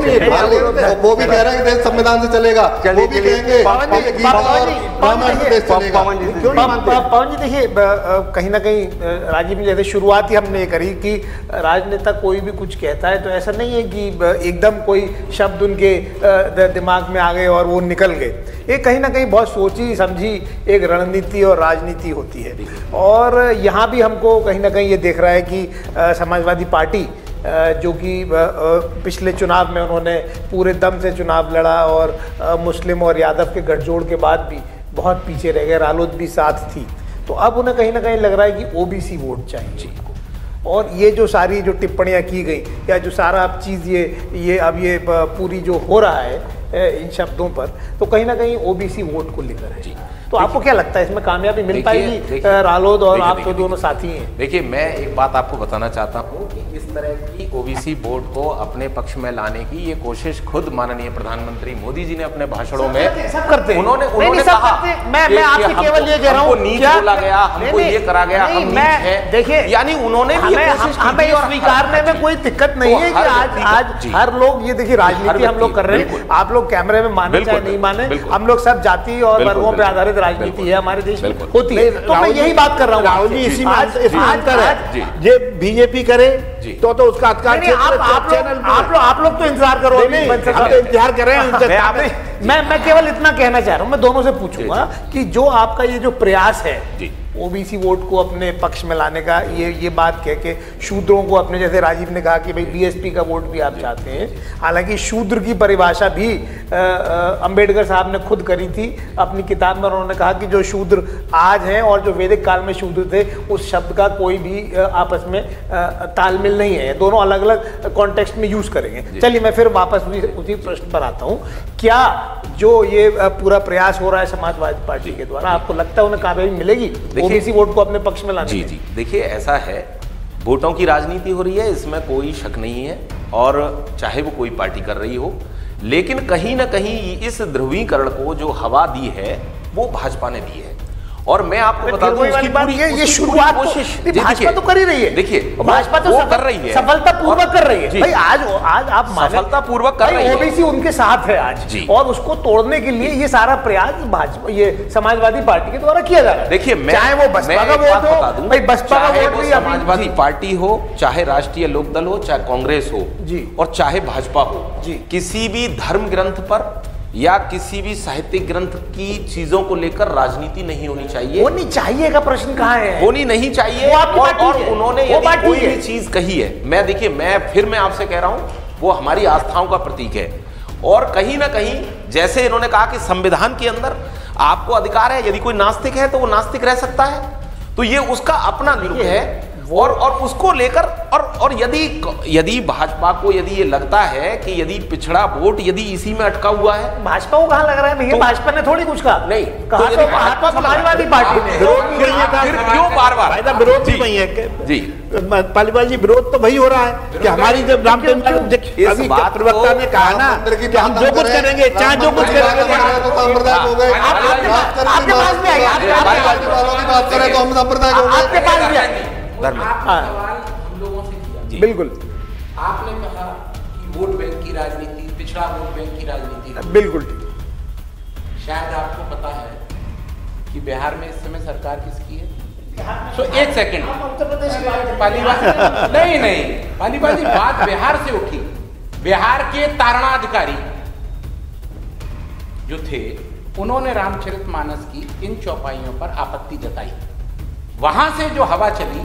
भी कह रहे हैं देश संविधान से चलेगा, वो भी कहेंगे पवन जी देखिए, कहीं ना कहीं राजीव जी जैसे शुरुआत ही हमने करी कि राजनेता कोई भी कुछ कहता है तो ऐसा नहीं है कि एकदम कोई शब्द उनके दिमाग में आ गए और वो निकल गए। ये कहीं ना कहीं बहुत सोची समझी एक रणनीति और राजनीति होती है। और यहाँ भी हमको कहीं ना कहीं ये देख रहा है कि समाजवादी पार्टी जो कि पिछले चुनाव में उन्होंने पूरे दम से चुनाव लड़ा और मुस्लिम और यादव के गठजोड़ के बाद भी बहुत पीछे रह गए, रालोद भी साथ थी। तो अब उन्हें कहीं ना कहीं लग रहा है कि ओबीसी वोट चाहिए। और ये जो सारी जो टिप्पणियां की गई या जो सारा अब चीज़ ये अब ये पूरी जो हो रहा है इन शब्दों पर, तो कहीं ना कहीं ओबीसी वोट को लेकर है। तो आपको क्या लगता है इसमें कामयाबी मिल पाएगी? रालोद और आप तो दोनों साथी हैं। देखिए, मैं एक बात आपको बताना चाहता हूँ कि इस तरह की ओबीसी वोट को अपने पक्ष में लाने की ये कोशिश खुद माननीय प्रधानमंत्री मोदी जी ने अपने भाषणों में सब करते हैं। उन्होंने कहा मैं आपसे केवल ये कह रहा हूँ, नीच बोला गया, हमको ये करा गया, हम नीच हैं। देखिए, यानी उन्होंने हमें स्वीकारने में कोई दिक्कत नहीं है कि आज हर लोग ये देखिए राजनीति हम लोग कर रहे हैं, आप लोग कैमरे में माने चाहे नहीं माने, हम लोग सब जाति और वर्गों पर आधारित राजनीति है हमारे देश में होती है। तो मैं यही बात कर रहा हूँ राहुल जी, इसमें अंतर है। ये बीजेपी करे तो उसका अधिकार आप लोग तो इंतजार करो, इंतजार कर रहे हैं। मैं केवल इतना कहना चाह रहा हूँ, मैं दोनों से पूछूंगा कि जो आपका ये जो प्रयास है ओबीसी वोट को अपने पक्ष में लाने का, ये बात कह के शूद्रों को अपने, जैसे राजीव ने कहा कि भाई बीएसपी का वोट भी आप चाहते हैं, हालांकि शूद्र की परिभाषा भी अंबेडकर साहब ने खुद करी थी अपनी किताब में। उन्होंने कहा कि जो शूद्र आज हैं और जो वैदिक काल में शूद्र थे, उस शब्द का कोई भी आपस में तालमेल नहीं है, दोनों अलग अलग कॉन्टेक्स्ट में यूज करेंगे। चलिए, मैं फिर वापस उसी प्रश्न पर आता हूँ। क्या जो ये पूरा प्रयास हो रहा है समाजवादी पार्टी के द्वारा, आपको लगता है उन्हें कामयाबी मिलेगी ओबीसी वोट को अपने पक्ष में लाने में? जी, देखिए, ऐसा है, वोटों की राजनीति हो रही है, इसमें कोई शक नहीं है, और चाहे वो कोई पार्टी कर रही हो, लेकिन कहीं ना कहीं इस ध्रुवीकरण को जो हवा दी है वो भाजपा ने दी है। और मैं आपको बता दूं, उसकी पूरी ये शुरुआत कोशिश भाजपा तो कर ही रही है। देखिए, भाजपा तो कर रही है, सफलतापूर्वक कर रही है। भाई आज आप सफलतापूर्वक कर रही है, ओबीसी उनके साथ है आज, और उसको तोड़ने के लिए ये सारा प्रयास भाजपा, ये समाजवादी पार्टी के द्वारा किया जा रहा है। देखिए, चाहे वो बसपा का वोट हो, भाई बसपा का वोट भी समाजवादी पार्टी हो, चाहे राष्ट्रीय लोकदल हो, चाहे कांग्रेस हो, और चाहे भाजपा हो, किसी भी धर्म ग्रंथ पर या किसी भी साहित्यिक ग्रंथ की चीजों को लेकर राजनीति नहीं होनी चाहिए। होनी चाहिए का प्रश्न कहाँ है? होनी नहीं चाहिए। और उन्होंने यदि कोई भी चीज कही है, मैं आपसे कह रहा हूं, वो हमारी आस्थाओं का प्रतीक है। और कहीं ना कहीं, जैसे इन्होंने कहा कि संविधान के अंदर आपको अधिकार है, यदि कोई नास्तिक है तो वो नास्तिक रह सकता है, तो ये उसका अपना नियम है। और उसको लेकर और यदि भाजपा को यदि ये लगता है कि यदि पिछड़ा वोट यदि इसी में अटका हुआ है, भाजपा को कहाँ लग रहा है भैया? भाजपा ने थोड़ी कुछ कहा, नहीं कहा तो भाजपा समाजवादी पार्टी ने। फिर क्यों बार-बार विरोध भी वही है जी पालीवाल जी? विरोध तो वही हो रहा है कि हमारी जब प्रवक्ता ने कहा ना कि हम जो कुछ करेंगे, चाहे जो कुछ करेंगे, आपके पास भी आएगा, आपके पास भी आएंगे। हम लोगों से किया बिल्कुल। आपने कहा कि वोट बैंक की राजनीति, पिछड़ा वोट बैंक की राजनीति, बिल्कुल। शायद आपको पता है कि बिहार में इस समय सरकार किसकी है? एक सेकंड, उत्तर प्रदेश की बात नहीं पालीवाल जी, बात बिहार से उठी। बिहार के तारणाधिकारी जो थे, उन्होंने रामचरितमानस की इन चौपाइयों पर आपत्ति जताई। वहां से जो हवा चली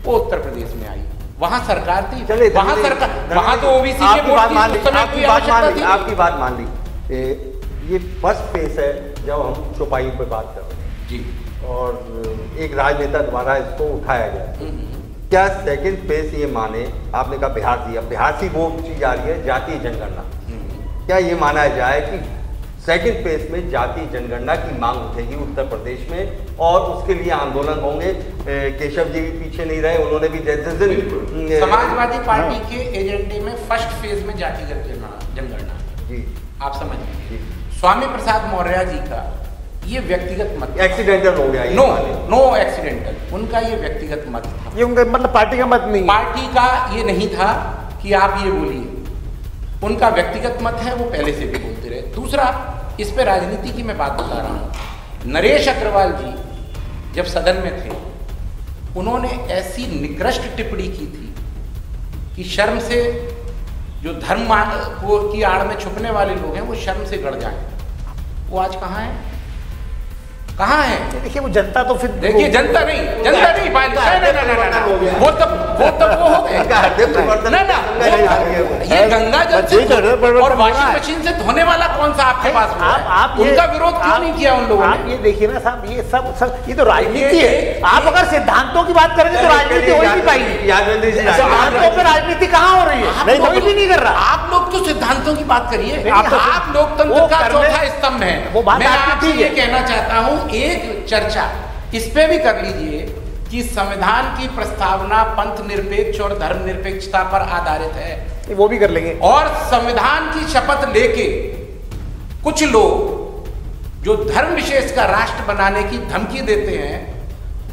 वो उत्तर प्रदेश में आई, वहां सरकार थी, वहां तो ओबीसी के वोट आपकी बात मान ली। ये फर्स्ट फेस है जब हम चौपाई पे बात कर रहे हैं जी, और एक राजनेता द्वारा इसको उठाया गया। क्या सेकंड फेस ये माने, आपने कहा बिहार से वो चीज आ रही है जातीय जनगणना, क्या ये माना जाए कि सेकंड फेज में जातीय जनगणना की मांग उठेगी उत्तर प्रदेश में और उसके लिए आंदोलन होंगे? केशव जी भी पीछे नहीं रहे, उन्होंने भी समाजवादी पार्टी के एजेंडे में फर्स्ट फेज में जातिगत जनगणना जी, आप समझ लीजिए। स्वामी प्रसाद मौर्य जी का ये व्यक्तिगत मत, एक्सीडेंटल हो गया, नो एक्सीडेंटल, उनका ये व्यक्तिगत मत था। ये उनका मतलब पार्टी का मत नहीं, पार्टी का ये नहीं था कि आप ये बोलिए, उनका व्यक्तिगत मत है, वो पहले से भी बोलते रहे। दूसरा, इस पे राजनीति की मैं बात बता रहा हूँ। नरेश अग्रवाल जी जब सदन में थे, उन्होंने ऐसी निकृष्ट टिप्पणी की थी कि शर्म से जो धर्म को की आड़ में छुपने वाले लोग हैं वो शर्म से गड़ जाएं। वो आज कहाँ है? कहाँ है? देखिए वो जनता तो फिर देखिए जनता नहीं वो हो गए ये गंगा जल से और वॉशिंग मशीन से धोने वाला कौन सा आपके पास हुआ है? आप उनका विरोध क्यों नहीं किया उन लोगों आप ने? ये देखिए ना साहब, ये सब ये तो राजनीति है। आप अगर सिद्धांतों की बात करेंगे तो राजनीति हो ही नहीं पाएगी। सिद्धांतों पे राजनीति कहाँ हो रही है? कोई भी नहीं कर रहा। आप लोग तो सिद्धांतों की बात करिए। आप लोकतंत्र का चौथा स्तंभ है। मैं आपसे ये कहना चाहता हूँ, एक चर्चा इस पे भी कर लीजिए कि संविधान की प्रस्तावना पंथ निरपेक्ष और धर्म निरपेक्षता पर आधारित है, वो भी कर लेंगे। और संविधान की शपथ लेके कुछ लोग जो धर्म विशेष का राष्ट्र बनाने की धमकी देते हैं,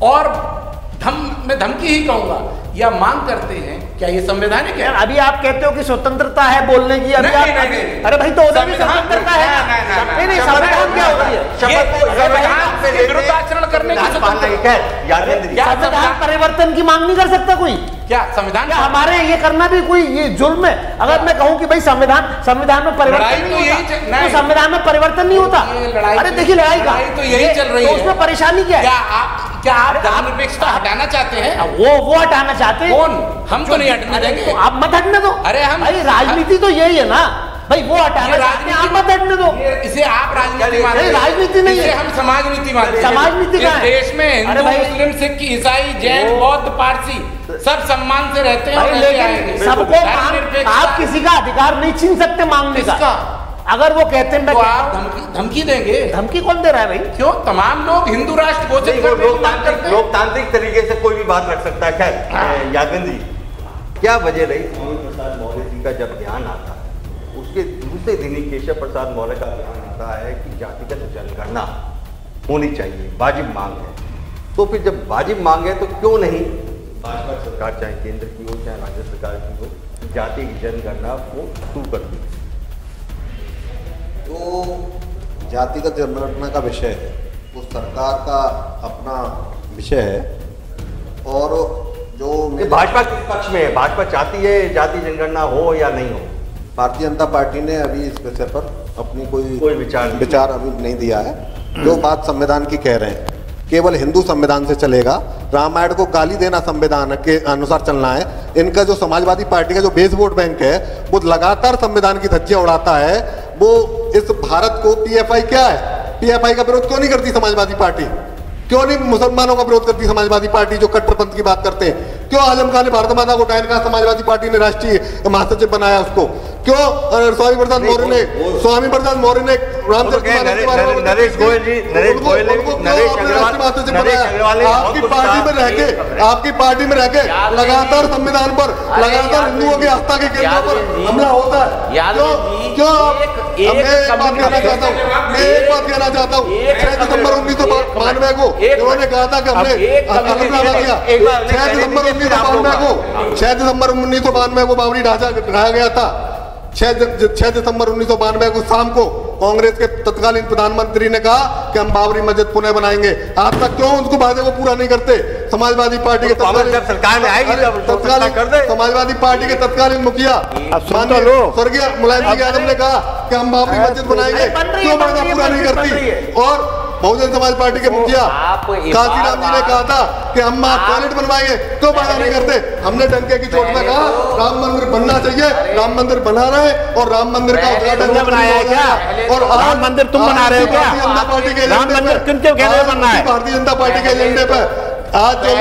और मैं धमकी ही कहूंगा या मांग करते हैं, क्या ये संवैधानिक है? अभी आप कहते हो कि स्वतंत्रता है बोलने की, अभी नहीं। अरे भाई तो उधर भी स्वतंत्रता है। नहीं, संविधान क्या होती है? संविधान से विरुद्धाचरण करने की स्वतंत्रता। संविधान परिवर्तन की मांग नहीं कर सकता कोई? क्या संविधान क्या हमारे ये करना भी कोई ये जुल्म है? अगर मैं कहूं कि भाई संविधान में परिवर्तन नहीं होता, तो संविधान में परिवर्तन नहीं होता। अरे देखिए लड़ाई तो यही चल रही है, उसमें परेशानी क्या है? क्या आप धर्मनिरपेक्षता हटाना चाहते हैं? वो हटाना चाहते हैं। कौन? हम तो नहीं हटने देंगे। तो आप मत हटने दो। अरे हम भाई राजनीति तो यही है ना भाई, वो हटाना चाहते हैं, आप मत हटने दो। इसे आप राजनीति मानते हैं? राजनीति नहीं है, हम समाज नीति मानते हैं। समाज नीति का है। देश में हिंदू, मुस्लिम, सिख, ईसाई, जैन, बौद्ध, पारसी सब सम्मान से रहते हैं। लेकिन सबको आप किसी का अधिकार नहीं छीन सकते मांगने का। अगर वो कहते हैं तो आप धमकी देंगे? धमकी कौन दे रहा है भाई? क्यों? तमाम लोग हिंदू राष्ट्र घोषित करने की बात करते हैं। लोकतांत्रिक तरीके से कोई भी बात रख सकता है। खैर यादव जी, क्या वजह रही स्वामी प्रसाद मौर्य जी का जब बयान आता है, उसके दूसरे दिन ही केशव प्रसाद मौर्य का बयान आता है कि जातिगत जनगणना होनी चाहिए, वाजिब मांग है। तो फिर जब वाजिब मांग है तो क्यों नहीं भाजपा सरकार, चाहे केंद्र की हो चाहे राज्य सरकार की हो, जाति की जनगणना को शुरू कर दी? तो जातिगत जनगणना का विषय है, वो सरकार का अपना विषय है। और जो भाजपा किस पक्ष में है? भाजपा चाहती है जाति जनगणना हो या नहीं हो? भारतीय जनता पार्टी ने अभी इस विषय पर अपनी कोई विचार अभी नहीं दिया है। जो बात संविधान की कह रहे हैं, केवल हिंदू संविधान से चलेगा, रामायण को गाली देना संविधान के अनुसार चलना है। इनका जो समाजवादी पार्टी का जो बेस वोट बैंक है, वो लगातार संविधान की धज्जियां उड़ाता है। वो इस भारत को पीएफआई क्या है, पीएफआई का विरोध क्यों नहीं करती समाजवादी पार्टी? क्यों नहीं मुसलमानों का विरोध करती समाजवादी पार्टी जो कट्टरपंथ की बात करते हैं? क्यों आजम खान ने भारत माता को उठाया, कहा समाजवादी पार्टी ने राष्ट्रीय महासचिव बनाया उसको? क्यों स्वामी प्रसाद मौर्य ने रामचंद्र नरेश गोयल जी, आपकी पार्टी में रह के लगातार संविधान पर, लगातार हिंदुओं की आस्था के केंद्रों पर हमला होता है। क्यों? एक बात कहना चाहता हूँ 6 दिसंबर 1992 को उन्होंने कहा था कि हमने 6 दिसंबर 1992 को बाबरी ढांचा ढाया गया था। 6 दिसंबर 1992 को शाम को कांग्रेस के तत्कालीन प्रधानमंत्री ने कहा कि हम बाबरी मस्जिद पुनः बनाएंगे। आज तक क्यों उसको वादे को पूरा नहीं करते? समाजवादी पार्टी के सरकार में आएगी समाजवादी पार्टी के तत्कालीन मुखिया स्वर्गीय मुलायम सिंह यादव ने कहा कि हम बाबरी मस्जिद बनाएंगे, क्यों वादा पूरा नहीं करती? और बहुजन समाज पार्टी के मुखिया काशीराम जी ने कहा था कि हम टॉयलेट बनवाएंगे, क्यों वादा नहीं करते? हमने डंके की चोट में कहा राम मंदिर बनना चाहिए, राम मंदिर बना रहे और राम मंदिर का उद्घाटन बनाया गया। और राम मंदिर तुम बना रहे हो क्या? भारतीय जनता पार्टी के राम मंदिर किन क्यों कहने बनना है? भारतीय जनता पार्टी के एजेंडे पर आज जो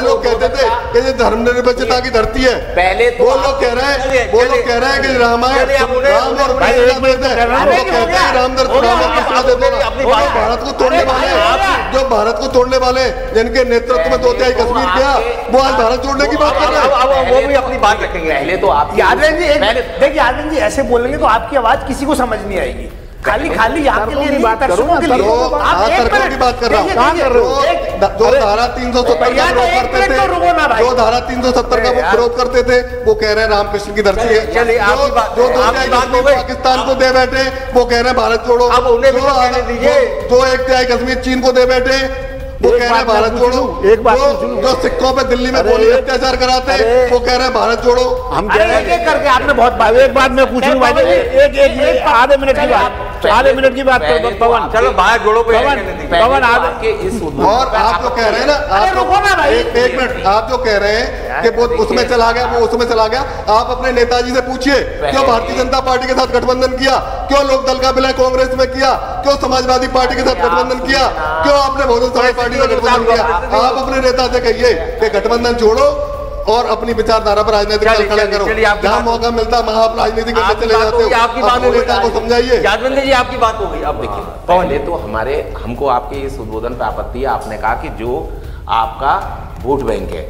लोग कहते थे कि ये धर्मनिरपेक्षता की धरती है, वो लोग कह रहे हैं कि रामायण राम और भारत को तोड़ने वाले, जो भारत को तोड़ने वाले जिनके नेतृत्व में 2/3 कश्मीर किया, वो आज भारत जोड़ने की बात कर रहे हैं। वो भी अपनी बात रखेंगे। पहले तो आप यादव जी, देखिए यादव जी ऐसे बोलेंगे तो आपकी आवाज किसी को समझ नहीं आएगी। खाली आपके लिए बात कर रहा हूँ, तर्कों की बात कर रहा हूँ। जो धारा 370 का विरोध करते थे, जो धारा 370 का वो विरोध करते थे, वो कह रहे हैं रामकृष्ण की धरती है। जो पाकिस्तान को दे बैठे, वो कह रहे हैं भारत जोड़ो। जो 1/3 कश्मीर चीन को दे बैठे, वो कह रहे हैं भारत जोड़ो। एक बात जो सिक्कों पे दिल्ली में गोली अत्याचार कराते हैं, वो कह रहे हैं भारत जोड़ो। हम कह रहे हैं करके आपने बहुत एक बात मैं पूछूं भाई, एक आधे मिनट की बात आधे मिनट की बात करो पवन। चलो बाहर जोड़ो पे पवन के इस और आप जो कह रहे हैं ना, एक मिनट, आप जो कह रहे हैं कि वो उसमें चला गया, वो उसमें चला गया, आप अपने नेताजी से पूछिए क्यों भारतीय जनता पार्टी के साथ गठबंधन किया, क्यों लोक दल का विलय कांग्रेस में किया, क्यों समाजवादी पार्टी के साथ गठबंधन किया, क्यों आपने बहुजन समाज पार्टी से गठबंधन किया। आप अपने नेता से कहिए कि गठबंधन छोड़ो और अपनी विचारधारा पर राजनीतिक खड़ा करो। जहाँ मौका मिलता है आप राजनीति करने चले जाते हो। आपकी बात हो नेता को समझाइए। यादवंत जी आपकी बात हो गई। अब देखिए पहले तो हमको आपके इस उद्बोधन पर आपत्ति है। आपने कहा कि जो आपका वोट बैंक है,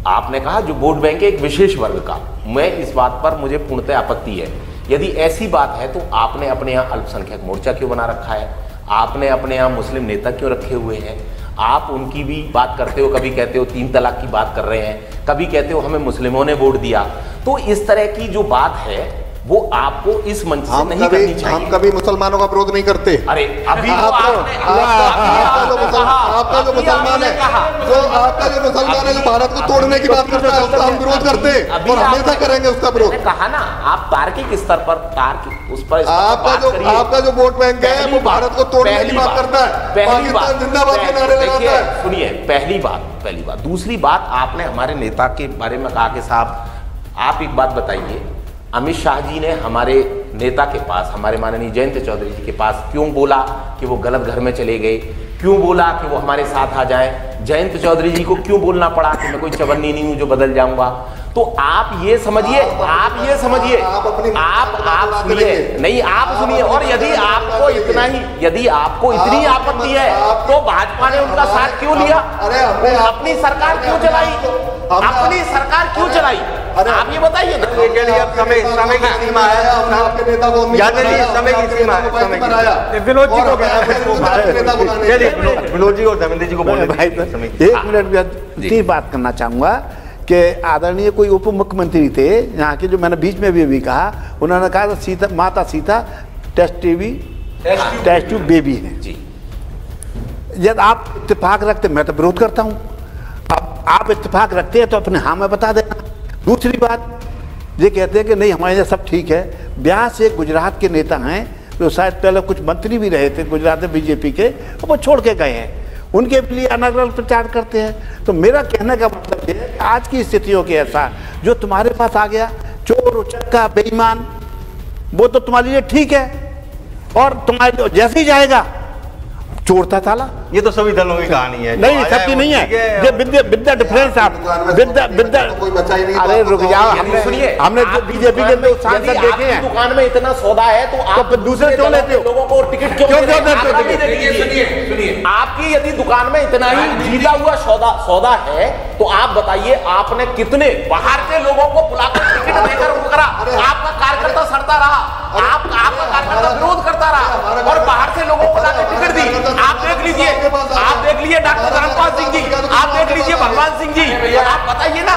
आपने कहा जो वोट बैंक है एक विशेष वर्ग का, मैं इस बात पर मुझे पूर्णतः आपत्ति है। यदि ऐसी बात है तो आपने अपने यहाँ अल्पसंख्यक मोर्चा क्यों बना रखा है, आपने अपने यहाँ मुस्लिम नेता क्यों रखे हुए हैं, आप उनकी भी बात करते हो, कभी कहते हो 3 तलाक की बात कर रहे हैं, कभी कहते हो हमें मुस्लिमों ने वोट दिया। तो इस तरह की जो बात है वो आपको इस मंच से नहीं करनी चाहिए। हम कभी मुसलमानों का विरोध नहीं करते। अरे अभी आपका जो मुसलमान है, जो भारत को तोड़ने की बात करता है उसका हम विरोध करते हैं और हमेशा करेंगे उसका विरोध। कहा ना, आप तार्किक स्तर पर उस पर आपका जो वोट बैंक है वो भारत को तोड़ने की बात करता है, पाकिस्तान जिंदाबाद के नारे लगाता है। सुनिए, पहली बात। दूसरी बात, आपने हमारे नेता के बारे में कहा कि साहब आप एक बात बताइए, अमित शाह जी ने हमारे नेता के पास, हमारे माननीय जयंत चौधरी जी के पास क्यों बोला कि वो गलत घर में चले गए, क्यों बोला कि वो हमारे साथ आ जाएं? जयंत चौधरी जी को क्यों बोलना पड़ा कि मैं कोई चवन्नी नहीं हूं जो बदल जाऊंगा? तो आप ये समझिए, आप सुनिए, नहीं आप सुनिए। और यदि आपको इतनी आपत्ति है तो भाजपा ने उनका साथ क्यों लिया? अपनी सरकार क्यों चलाई? आप ये बताइए ना। समय की सीमा है, आपके नेता को समय की सीमा है। विनोद जी और धर्मेंद्र जी को बोलने भाई 1 मिनट में बात करना चाहूंगा कि आदरणीय कोई उप मुख्यमंत्री थे यहाँ के, जो मैंने बीच में भी कहा, उन्होंने कहा था माता सीता टेस्ट ट्यूब बेबी है जी। यदि आप इत्तेफाक रखते, मैं तो विरोध करता हूँ, अब आप इत्तेफाक रखते हैं तो अपने हाँ में बता देना। दूसरी बात, ये कहते हैं कि नहीं हमारे यहाँ सब ठीक है। ब्याह से गुजरात के नेता हैं जो शायद पहले कुछ मंत्री भी रहे थे गुजरात में बीजेपी के, और वो छोड़ के गए हैं, उनके लिए अलग अलग प्रचार करते हैं। तो मेरा कहने का मतलब ये है, आज की स्थितियों के ऐसा जो तुम्हारे पास आ गया, चोर उचक्का बेईमान, वो तो तुम्हारे लिए ठीक है, और तुम्हारे जैसे ही जाएगा चोर था ताला। ये तो सभी दलों की कहानी है, नहीं सबकी नहीं है। ये विद द डिफरेंस आप अरे रुक जाओ, हमने जो बीजेपी के सांसद देखे हैं। दुकान में इतना सौदा है तो आप दूसरे क्यों लेते हो? लोगों को टिकट क्यों देते हो? सुनिए, आपकी यदि दुकान में इतना ही जीता हुआ सौदा है तो आप बताइए आपने कितने बाहर के लोगों को बुलाकर टिकट देकर उनको करा? आपका कार्यकर्ता सड़ता रहा, आपका कार्यकर्ता विरोध करता रहा और बाहर से लोगों को बुलाकर टिकट दी। आप देख लीजिए डॉक्टर धर्मपाल सिंह जी, आप देख लीजिए भगवान सिंह जी, आप बताइए ना।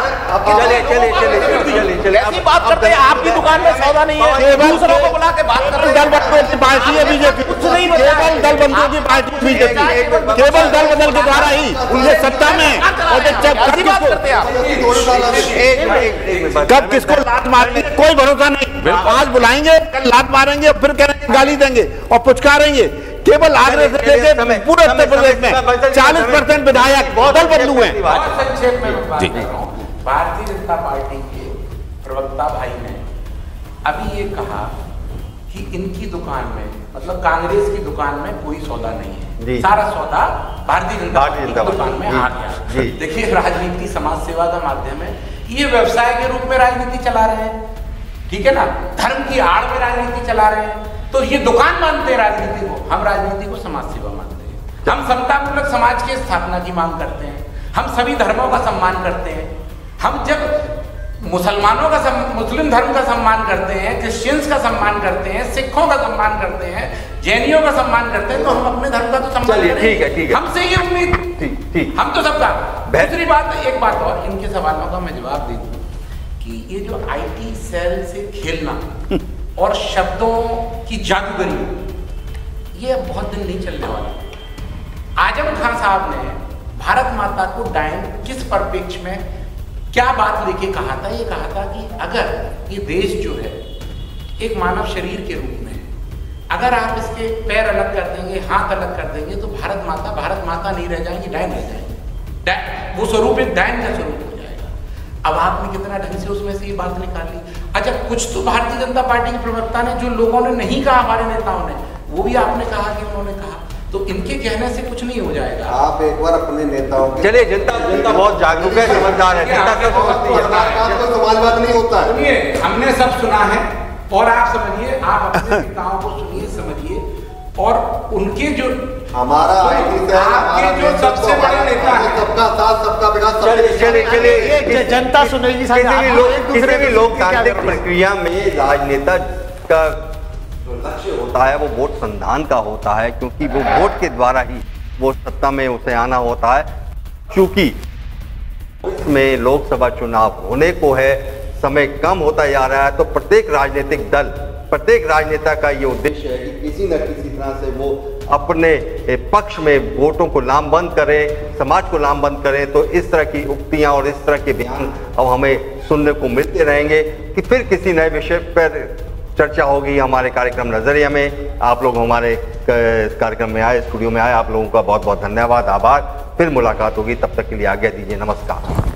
चले ऐसी बात करते हैं, आपकी दुकान में सौदा नहीं है, दूसरों को बुला के बात कर रहे हैं। दल बंधुओं की पार्टी है बीजेपी, कुछ नहीं, केवल दल बंधुओं की पार्टी बीजेपी, केवल दल बदल के द्वारा ही उनके सत्ता में। कब किसको लात मारनी कोई भरोसा नहीं। आज बुलाएंगे, कल लात मारेंगे, फिर कहेंगे गाली देंगे और पुचकारेंगे। केवल आगरा से लेकर पूरे उत्तर प्रदेश में 40% विधायक दल बंधु हैं। संक्षेप में भारतीय जनता पार्टी के प्रवक्ता भाई ने अभी ये कहा कि इनकी दुकान में, मतलब कांग्रेस की दुकान में कोई सौदा नहीं है, सारा सौदा भारतीय जनता पार्टी की दुकान में आ गया। देखिए, राजनीति समाज सेवा का माध्यम है, ये व्यवसाय के रूप में राजनीति चला रहे हैं, ठीक है ना, धर्म की आड़ में राजनीति चला रहे हैं, तो ये दुकान मानते हैं राजनीति को। हम राजनीति को समाज सेवा मानते हैं, हम समतामूलक समाज की स्थापना की मांग करते हैं, हम सभी धर्मों का सम्मान करते हैं। हम जब मुसलमानों का मुस्लिम धर्म का सम्मान करते हैं, क्रिश्चियंस का सम्मान करते हैं, सिखों का सम्मान करते हैं, जैनियों का सम्मान करते हैं, तो हम अपने धर्म का तो सम्मान करें। ठीक है, हमसे ये उम्मीद, हम तो सबका। दूसरी बात, एक बात और, इनके सवालों का मैं जवाब दे दूं कि ये जो IT सेल से खेलना और शब्दों की जादूगरी, ये बहुत दिन नहीं चलने वाला। आजम खान साहब ने भारत माता को डायन किस परिप्रेक्ष्य में क्या बात लेके कहा था? ये कहा था कि अगर ये देश जो है एक मानव शरीर के रूप में, अगर आप इसके पैर अलग कर देंगे, हाथ अलग कर देंगे, तो भारत माता नहीं रह जाएंगी, डायन रह जाएंगे। वो स्वरूप एक डायन का स्वरूप हो जाएगा। अब आपने कितना ढंग से उसमें से ये बात निकाली। अच्छा, कुछ तो भारतीय जनता पार्टी के प्रवक्ता ने, जो लोगों ने नहीं कहा हमारे नेताओं ने, वो भी आपने कहा कि उन्होंने कहा, तो इनके कहने से कुछ नहीं हो जाएगा। आप एक बार अपने नेताओं के चलिए, जनता बहुत जागरूक है, समझदार है, जनता सब समझती है, समाजवाद नहीं होता है। सुनिए, हमने सब सुना है, और आप समझिए, आप अपने नेताओं को सुनिए, समझिए, और उनके जो हमारा आपके जो सबसे बड़े नेता है, सबका साथ सबका विकास। चलिए, जनता सुनेगी। किसी भी लोकतांत्रिक प्रक्रिया में राजनेता का जो लक्ष्य होता है वो वोट संधान का होता है, क्योंकि वो वोट के द्वारा ही वो सत्ता में उसे आना होता है। चूंकि इसमें लोकसभा चुनाव होने को है, समय कम होता जा रहा है, तो प्रत्येक राजनीतिक दल, प्रत्येक राजनेता का ये उद्देश्य है कि किसी न किसी तरह से वो अपने पक्ष में वोटों को लामबंद करे, समाज को लामबंद करे। तो इस तरह की उक्तियां और इस तरह के बयान अब हमें सुनने को मिलते रहेंगे कि फिर किसी नए विषय पर चर्चा होगी हमारे कार्यक्रम नजरिया में। आप लोग हमारे कार्यक्रम में आए, स्टूडियो में आए, आप लोगों का बहुत बहुत धन्यवाद, आभार। फिर मुलाकात होगी, तब तक के लिए आज्ञा दीजिए, नमस्कार।